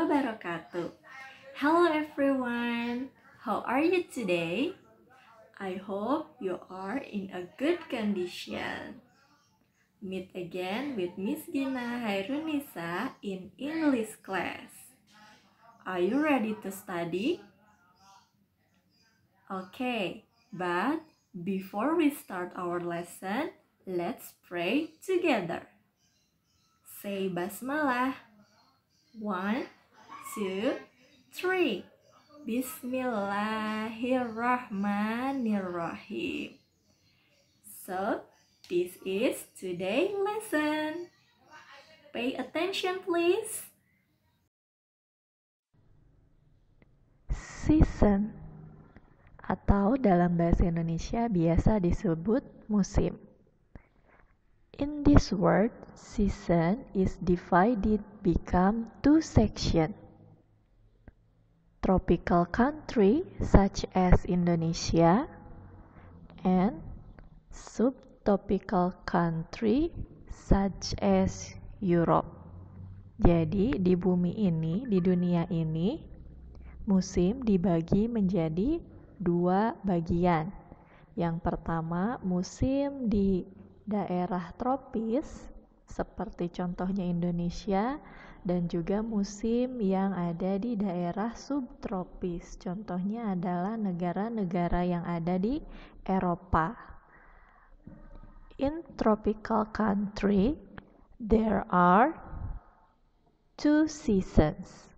wabarakatuh. Hello everyone, how are you today? I hope you are in a good condition. Meet again with Miss Gina Hairunisa in English class. Are you ready to study? Okay, but before we start our lesson, let's pray together. Say Basmalah. 1, 2, 3. Bismillahirrahmanirrahim. So, this is today's lesson. Pay attention please. Season atau dalam bahasa Indonesia biasa disebut musim. In this word, season is divided become two sections. Tropical country such as Indonesia and subtropical country such as Europe. Jadi di bumi ini, di dunia ini, musim dibagi menjadi dua bagian. Yang pertama, musim di daerah tropis seperti contohnya Indonesia, dan juga musim yang ada di daerah subtropis. Contohnya adalah negara-negara yang ada di Eropa. In tropical country, there are two seasons.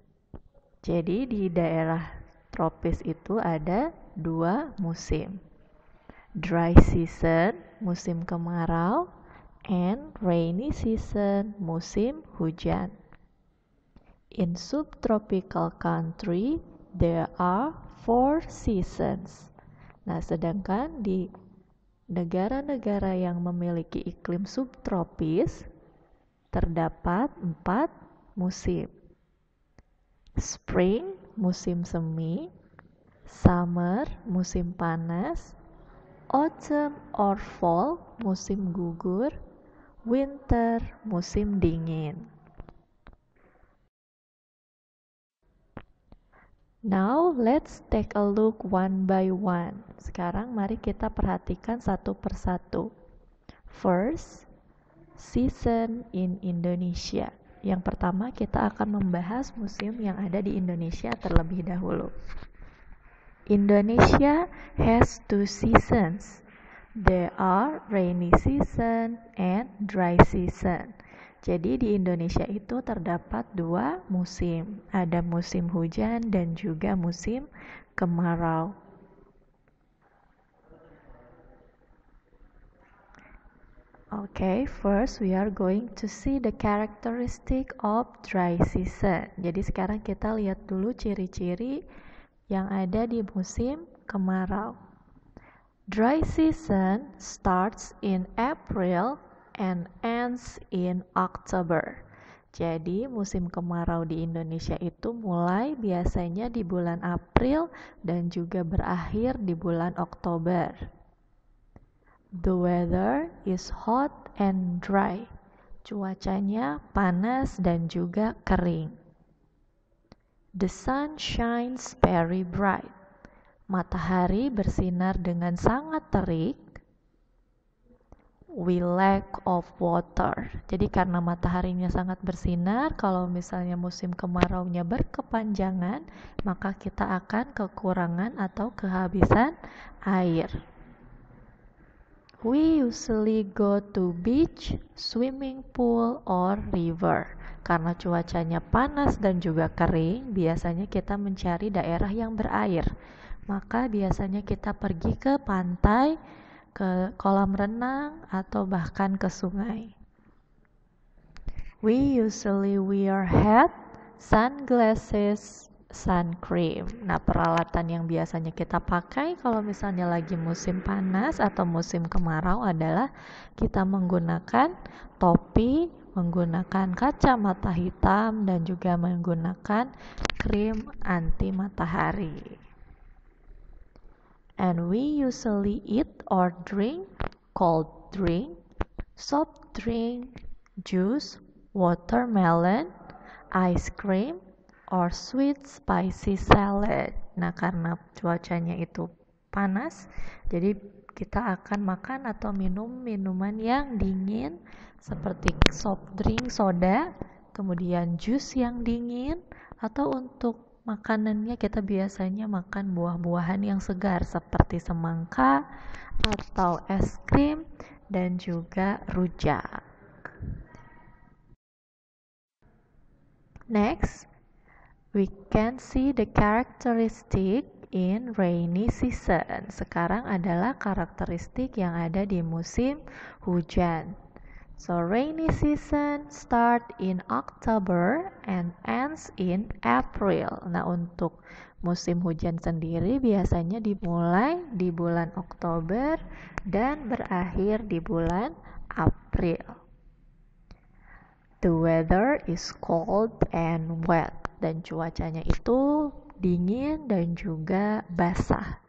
Jadi di daerah tropis itu ada dua musim. Dry season, musim kemarau, and rainy season, musim hujan. In subtropical country, there are 4 seasons. Nah, sedangkan di negara-negara yang memiliki iklim subtropis, terdapat 4 musim. Spring, musim semi. Summer, musim panas. Autumn or fall, musim gugur. Winter, musim dingin. Now let's take a look one by one. Sekarang mari kita perhatikan satu persatu. First, season in Indonesia. Yang pertama kita akan membahas musim yang ada di Indonesia terlebih dahulu. Indonesia has 2 seasons. There are rainy season and dry season. Jadi di Indonesia itu terdapat 2 musim. Ada musim hujan dan juga musim kemarau. Okay, first we are going to see the characteristic of dry season. Jadi sekarang kita lihat dulu ciri-ciri yang ada di musim kemarau. Dry season starts in April and ends in October. Jadi musim kemarau di Indonesia itu mulai biasanya di bulan April dan juga berakhir di bulan Oktober. The weather is hot and dry. Cuacanya panas dan juga kering. The sun shines very bright. Matahari bersinar dengan sangat terik. We lack of water. Jadi karena mataharinya sangat bersinar, kalau misalnya musim kemaraunya berkepanjangan, maka kita akan kekurangan atau kehabisan air. We usually go to beach, swimming pool, or river. Karena cuacanya panas dan juga kering, biasanya kita mencari daerah yang berair. Maka biasanya kita pergi ke pantai, ke kolam renang, atau bahkan ke sungai. We usually wear hat, sunglasses, sun cream. Nah, peralatan yang biasanya kita pakai kalau misalnya lagi musim panas atau musim kemarau adalah kita menggunakan topi, menggunakan kacamata hitam, dan juga menggunakan krim anti matahari. And we usually eat or drink cold drink, soft drink, juice, watermelon, ice cream, or sweet spicy salad. Nah, karena cuacanya itu panas, jadi kita akan makan atau minum minuman yang dingin seperti soft drink soda, kemudian jus yang dingin, atau untuk makanannya kita biasanya makan buah-buahan yang segar seperti semangka atau es krim dan juga rujak. Next, we can see the characteristic in rainy season. Sekarang adalah karakteristik yang ada di musim hujan. So rainy season start in October and ends in April. Nah, untuk musim hujan sendiri biasanya dimulai di bulan Oktober dan berakhir di bulan April. The weather is cold and wet, dan cuacanya itu dingin dan juga basah.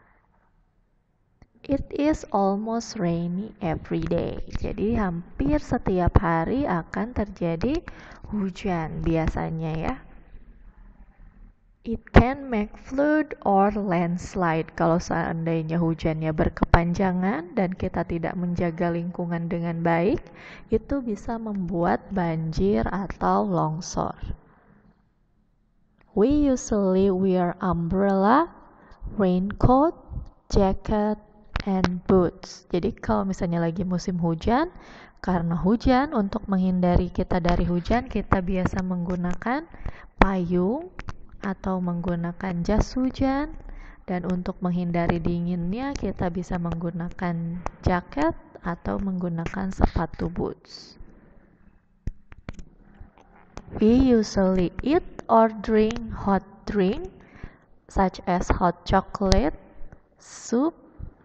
It is almost rainy every day. Jadi hampir setiap hari akan terjadi hujan biasanya ya. It can make flood or landslide. Kalau seandainya hujannya berkepanjangan dan kita tidak menjaga lingkungan dengan baik, itu bisa membuat banjir atau longsor. We usually wear umbrella, raincoat, jacket, and boots. Jadi kalau misalnya lagi musim hujan, karena hujan, untuk menghindari kita dari hujan, kita biasa menggunakan payung atau menggunakan jas hujan, dan untuk menghindari dinginnya kita bisa menggunakan jaket atau menggunakan sepatu boots. We usually eat or drink hot drink such as hot chocolate, soup,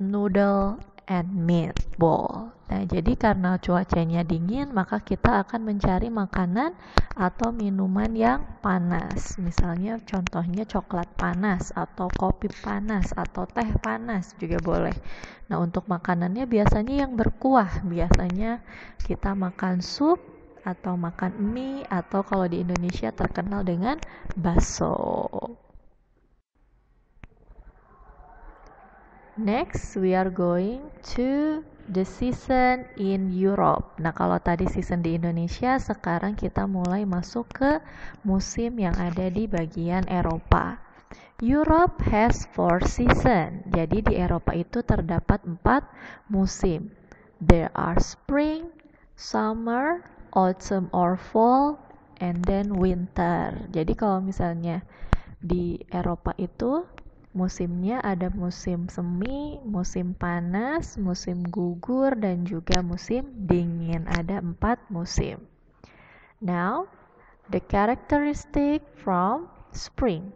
noodle, and meatball. Nah, jadi karena cuacanya dingin, maka kita akan mencari makanan atau minuman yang panas. Misalnya contohnya coklat panas atau kopi panas atau teh panas juga boleh. Nah, untuk makanannya biasanya yang berkuah. Biasanya kita makan sup atau makan mie atau kalau di Indonesia terkenal dengan bakso. Next, we are going to the season in Europe. Nah, kalau tadi season di Indonesia, sekarang kita mulai masuk ke musim yang ada di bagian Eropa. Europe has 4 season. Jadi di Eropa itu terdapat 4 musim. There are spring, summer, autumn or fall, and then winter. Jadi kalau misalnya di Eropa itu musimnya ada musim semi, musim panas, musim gugur, dan juga musim dingin. Ada 4 musim. Now, the characteristic from spring.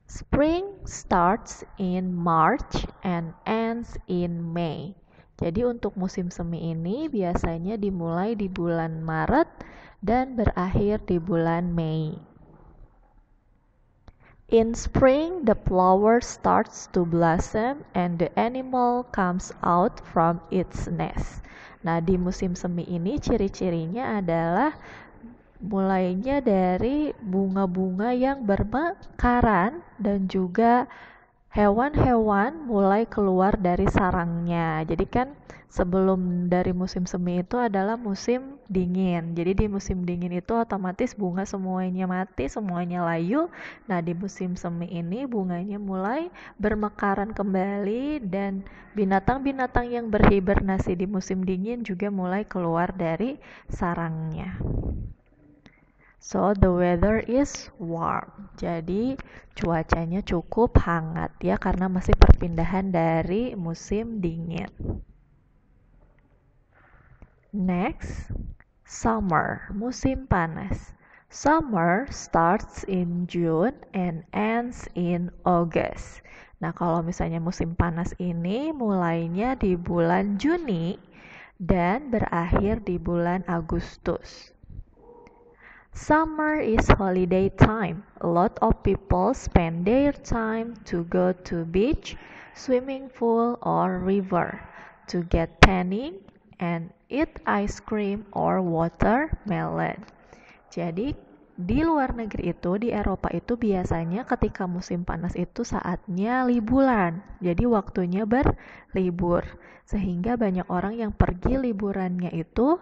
Spring starts in March and ends in May. Jadi untuk musim semi ini biasanya dimulai di bulan Maret dan berakhir di bulan Mei. In spring, the flower starts to blossom and the animal comes out from its nest. Nah, di musim semi ini ciri-cirinya adalah mulainya dari bunga-bunga yang bermekaran dan juga hewan-hewan mulai keluar dari sarangnya. Jadi kan sebelum dari musim semi itu adalah musim dingin. Jadi di musim dingin itu otomatis bunga semuanya mati, semuanya layu. Nah, di musim semi ini bunganya mulai bermekaran kembali dan binatang-binatang yang berhibernasi di musim dingin juga mulai keluar dari sarangnya. So the weather is warm. Jadi cuacanya cukup hangat ya karena masih perpindahan dari musim dingin. Next, summer, musim panas. Summer starts in June and ends in August. Nah, kalau misalnya musim panas ini mulainya di bulan Juni dan berakhir di bulan Agustus. Summer is holiday time. A lot of people spend their time to go to beach, swimming pool or river, to get tanning and eat ice cream or watermelon. Jadi di luar negeri itu, di Eropa itu biasanya ketika musim panas itu saatnya liburan. Jadi waktunya berlibur. Sehingga banyak orang yang pergi liburannya itu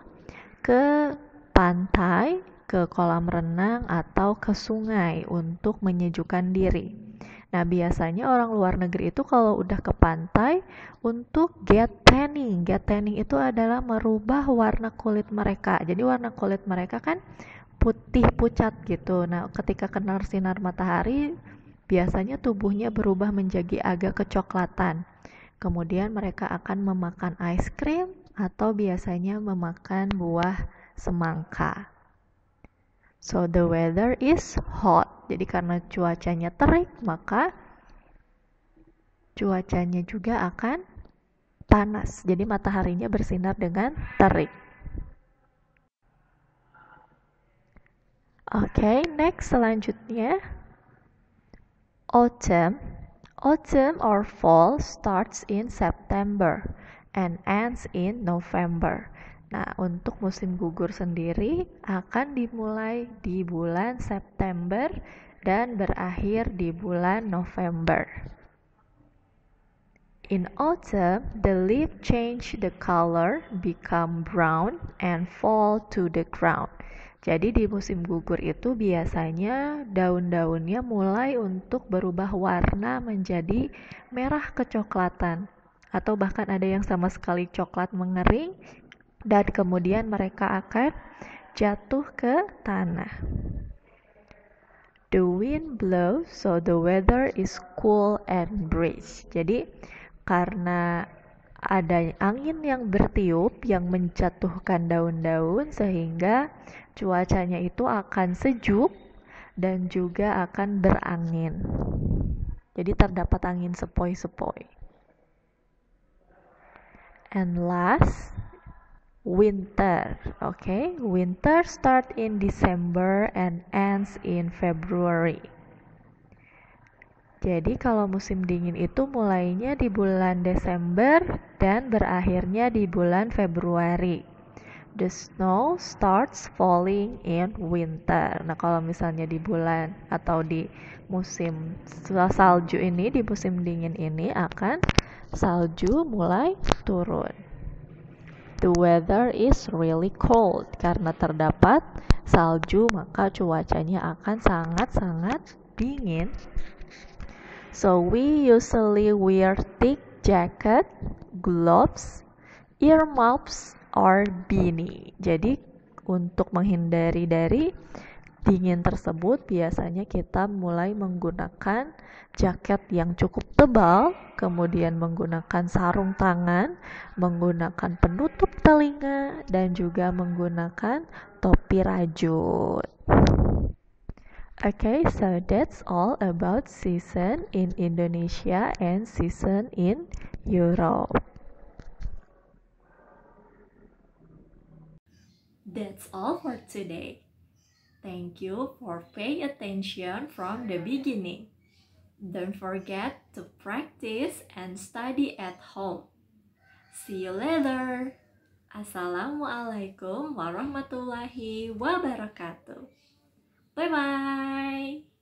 ke pantai, ke kolam renang, atau ke sungai untuk menyejukkan diri. Nah, biasanya orang luar negeri itu kalau udah ke pantai untuk get tanning. Get tanning itu adalah merubah warna kulit mereka. Jadi warna kulit mereka kan putih pucat gitu. Nah, ketika kena sinar matahari, biasanya tubuhnya berubah menjadi agak kecoklatan. Kemudian mereka akan memakan es krim atau biasanya memakan buah semangka. So the weather is hot. Jadi karena cuacanya terik, maka cuacanya juga akan panas. Jadi mataharinya bersinar dengan terik. Oke, next selanjutnya autumn. Autumn or fall starts in September and ends in November. Nah, untuk musim gugur sendiri akan dimulai di bulan September dan berakhir di bulan November. In autumn, the leaf change the color, become brown, and fall to the ground. Jadi di musim gugur itu biasanya daun-daunnya mulai untuk berubah warna menjadi merah kecoklatan. Atau bahkan ada yang sama sekali coklat mengering dan kemudian mereka akan jatuh ke tanah. The wind blows, so the weather is cool and breeze. Jadi karena ada angin yang bertiup yang menjatuhkan daun-daun sehingga cuacanya itu akan sejuk dan juga akan berangin. Jadi terdapat angin sepoi-sepoi. And last, winter. Okay, winter start in December and ends in February. Jadi kalau musim dingin itu mulainya di bulan Desember dan berakhirnya di bulan Februari. The snow starts falling in winter. Nah, kalau misalnya di bulan atau di musim salju ini, di musim dingin ini akan salju mulai turun. The weather is really cold. Karena terdapat salju, maka cuacanya akan sangat-sangat dingin. So we usually wear thick jacket, gloves, earmuffs, or beanie. Jadi untuk menghindari dari dingin tersebut, biasanya kita mulai menggunakan jaket yang cukup tebal, kemudian menggunakan sarung tangan, menggunakan penutup telinga, dan juga menggunakan topi rajut. Okay, so that's all about season in Indonesia and season in Europe. That's all for today. Thank you for paying attention from the beginning. Don't forget to practice and study at home. See you later. Assalamualaikum warahmatullahi wabarakatuh. Bye bye.